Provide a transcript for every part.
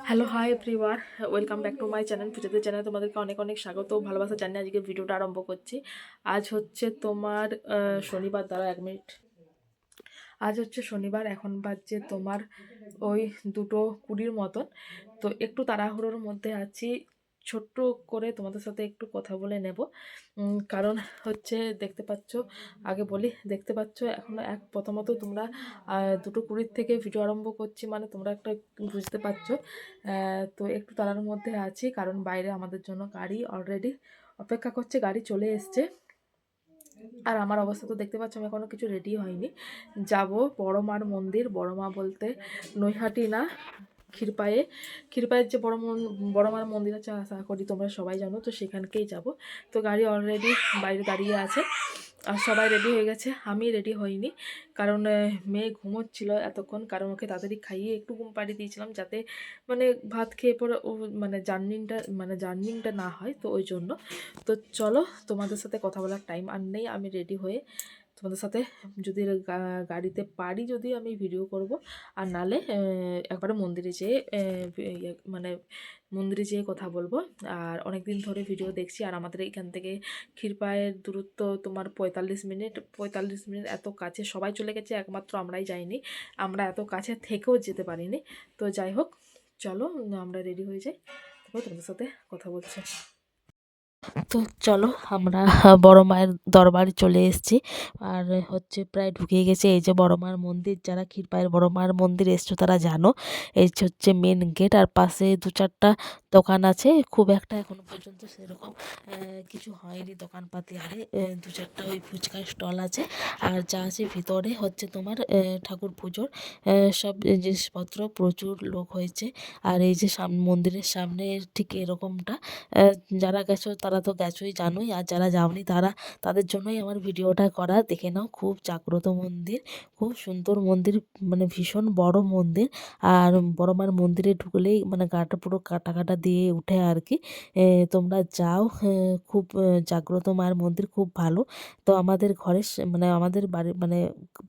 Hello hi everyone, welcome back to my channel. পুজোদের চ্যানেলে তোমাদেরকে অনেক অনেক স্বাগত, ভালোবাসা জানিয়ে আজকে ভিডিওটা আরম্ভ করছি। আজ হচ্ছে তোমার শনিবার। দ্বারা 1 মিনিট। আজ হচ্ছে শনিবার, এখন বাজছে তোমার ওই 2:20 মতন। তো একটু তাড়াহুড়োর মধ্যে আছি, ছোট্ট করে তোমাদের সাথে একটু কথা বলে নেব। কারণ হচ্ছে দেখতে পাচ্ছ, আগে বলি, দেখতে পাচ্ছ এখন প্রথমত তোমরা 2:20 থেকে ভিডিও আরম্ভ করছি, মানে তোমরা একটা বুঝতে পারছো। তো একটু তাড়ার মধ্যে আছি, কারণ বাইরে আমাদের জন্য গাড়ি অলরেডি অপেক্ষা করছে, গাড়ি চলে এসছে। আর আমার অবস্থা তো দেখতে পাচ্ছ, আমি এখনও কিছু রেডি হয়নি। যাব বড় মার মন্দির, বড় মা বলতে নৈহাটি না, ক্ষীরপায়ে। ক্ষীরপায়ের যে বড় মার মন্দির আছে, আশা করি তোমরা সবাই জানো, তো সেখানকেই যাব। তো গাড়ি অলরেডি বাইরে দাঁড়িয়ে আছে আর সবাই রেডি হয়ে গেছে, আমি রেডি হইনি। কারণ মেয়ে ঘুমোচ্ছিল এতক্ষণ, কারণ ওকে তাড়াতাড়ি খাইয়ে একটু ঘুম পাড়িয়ে দিয়েছিলাম, যাতে মানে ভাত খেয়ে পরে ও জার্নিংটা না হয়, তো ওই জন্য। তো চলো, তোমাদের সাথে কথা বলার টাইম আর নেই, আমি রেডি হয়ে তোমাদের সাথে যদি গাড়িতে পারি যদি আমি ভিডিও করব, আর নালে একবারে মন্দিরে যেয়ে মানে মন্দিরে যেয়ে কথা বলবো। আর অনেক দিন ধরে ভিডিও দেখছি, আর আমাদের এখান থেকে ক্ষীরপায়ের দূরত্ব তোমার 45 মিনিট। এত কাছে সবাই চলে গেছে, একমাত্র আমরাই যাইনি। আমরা এত কাছে থেকেও যেতে পারিনি। তো যাই হোক, চলো আমরা রেডি হয়ে যাই, তারপর তোমাদের সাথে কথা বলছি। তো চলো, আমরা বড় মায়ের দরবারে চলে এসেছি, আর হচ্ছে প্রায় ঢুকে গেছে। এই যে বড় মার মন্দির, যারা ক্ষীরপায়ের বড় মার মন্দির এসছো তারা জানো, এই হচ্ছে মেন গেট। আর পাশে 2-4টা দোকান আছে, খুব একটা এখনো পর্যন্ত সেরকম কিছু হয়নি দোকানপাতি। আরে 2-4টা ওই ফুচকার স্টল আছে, আর যা আছে ভিতরে হচ্ছে তোমার ঠাকুর পুজোর সব জিনিসপত্র। প্রচুর লোক হয়েছে। আর এই যে মন্দিরের সামনে ঠিক এরকমটা, যারা গেছো তারা তো গেছোই, জানোই। আর যারা যাওনি তাদের জন্যই আমার ভিডিওটা করা। দেখে নাও, খুব জাগ্রত মন্দির, খুব সুন্দর মন্দির, মানে ভীষণ বড় মন্দির। আর বড় মার মন্দিরে ঢুকলেই মানে গাটা পুরো কাটা কাটা দিয়ে উঠে আর কি। তোমরা যাও, খুব জাগ্রত মায়ের মন্দির, খুব ভালো। তো আমাদের ঘরের মানে আমাদের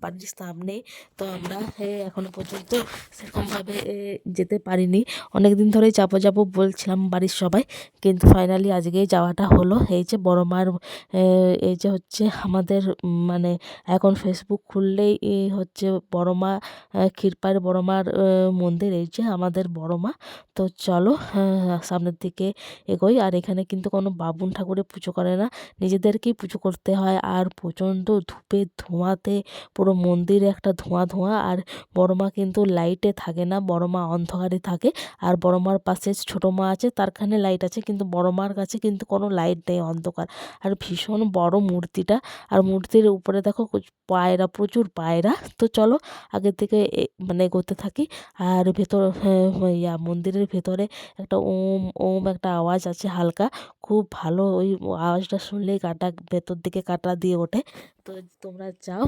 বাড়ির সামনেই। তো আমরা এখনো পর্যন্ত সেরকমভাবে যেতে পারিনি। অনেক দিন ধরেই যাবো বলছিলাম বাড়ির সবাই, কিন্তু ফাইনালি আজকেই যাওয়াটা হলো। এই যে বড় মার এই যে হচ্ছে আমাদের মানে এখন ফেসবুক খুললেই হচ্ছে বড় মা, ক্ষীরপায়ের বড় মার মন্দির, এই যে আমাদের বড় মা। তো চলো সামনের দিকে এগোই। আর এখানে কিন্তু কোনো বামুন ঠাকুরের পুজো করে না, নিজেদেরকেই পুজো করতে হয়। আর প্রচণ্ড ধূপের ধোঁয়াতে পুরো মন্দিরে একটা ধোঁয়া ধোঁয়া। আর বড় মা কিন্তু লাইটে থাকে না, বড় মা অন্ধকারে থাকে। আর বড় মার পাশে ছোট মা আছে, তারখানে লাইট আছে, কিন্তু বড় মার কাছে কিন্তু কোনো লাইট নেই, অন্ধকার। আর ভীষণ বড় মূর্তিটা, আর মূর্তির উপরে দেখো পায়রা, প্রচুর পায়রা। তো চলো আগের থেকে মানে এগোতে থাকি। আর ভেতর মন্দিরের ভেতরে একটা ওম ওম একটা আওয়াজ আছে হালকা, খুব ভালো। ওই আওয়াজটা শুনলেই গাটা ভেতর দিকে কাটা দিয়ে ওঠে। তো তোমরা যাও,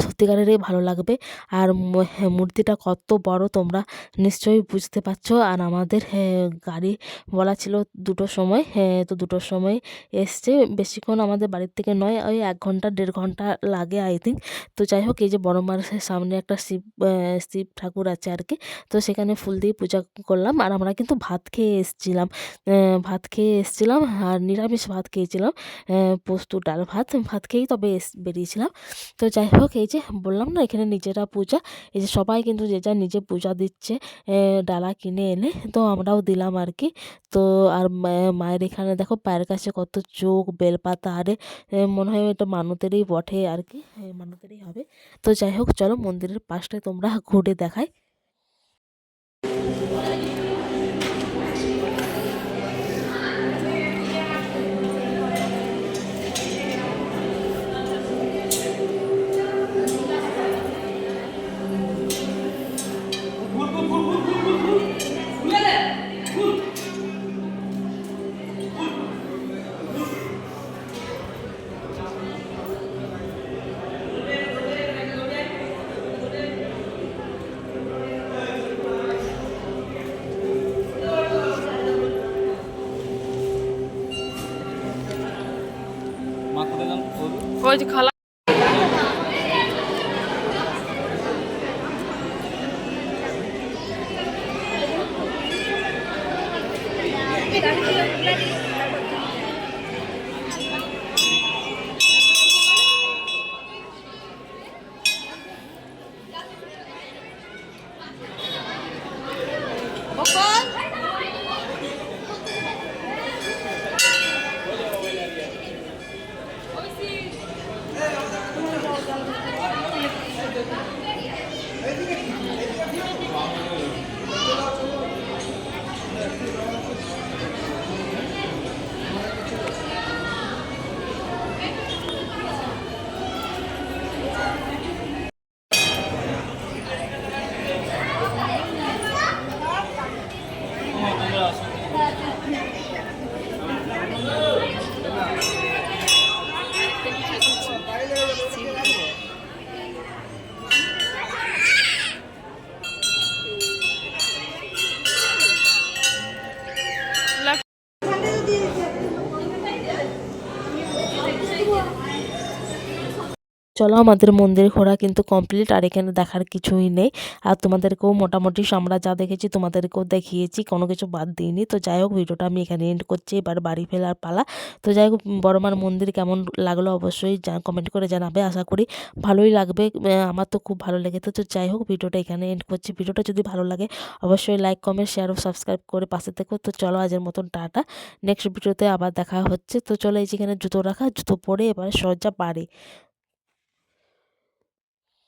সত্যিকারেরই ভালো লাগবে। আর মূর্তিটা কত বড় তোমরা নিশ্চয়ই বুঝতে পারছো। আর আমাদের গাড়ি বলা ছিল 2টোর সময়, তো 2টোর সময় এসছে। বেশিক্ষণ আমাদের বাড়ির থেকে নয়, ওই 1 ঘন্টা 1.5 ঘন্টা লাগে আই থিঙ্ক। তো যাই হোক, এই যে বড় মার সামনে একটা শিব ঠাকুর আছে আর কি। তো সেখানে ফুল দিয়ে পূজা করলাম। আর আমরা কিন্তু ভাত খেয়ে এসেছিলাম, আর নিরামিষ ভাত খেয়েছিলাম, পোস্ত ডাল ভাত খেয়েই তবে বেরিয়েছিলাম। তো যাই হোক, এই যে বললাম না, এখানে নিজেরা পূজা, এই যে সবাই কিন্তু যে যার নিজে পূজা দিচ্ছে ডালা কিনে এনে, তো আমরাও দিলাম আর কি। তো আর মায়ের এখানে দেখো পায়ের কাছে কত চোখ, বেলপাতা। আরে মনে হয় এটা মানতেরই বটে আর কি, মানতেরই হবে। তো যাই হোক, চলো মন্দিরের পাশটায় তোমরা ঘুরে দেখাই। ওই যে খালা চলো আমাদের মন্দির ঘোরা কিন্তু কমপ্লিট, আর এখানে দেখার কিছুই নেই। আর তোমাদেরকেও মোটামুটি আমরা যা দেখেছি তোমাদেরকেও দেখিয়েছি, কোনো কিছু বাদ দিইনি। তো যাই হোক, ভিডিওটা আমি এখানে এন্ড করছি, এবার বাড়ি ফেরার পালা। তো যাই হোক, বড়মার মন্দির কেমন লাগলো অবশ্যই কমেন্ট করে জানাবে, আশা করি ভালোই লাগবে। আমার তো খুব ভালো লেগেছে। তো যাই হোক, ভিডিওটা এখানে এন্ড করছি। ভিডিওটা যদি ভালো লাগে অবশ্যই লাইক, কমেন্ট, শেয়ার ও সাবস্ক্রাইব করে পাশে থেকো। তো চলো আজের মতন টাটা, নেক্সট ভিডিওতে আবার দেখা হচ্ছে। তো চলো, এই যেখানে জুতো রাখা, জুতো পরে এবার সোজা বাড়ি।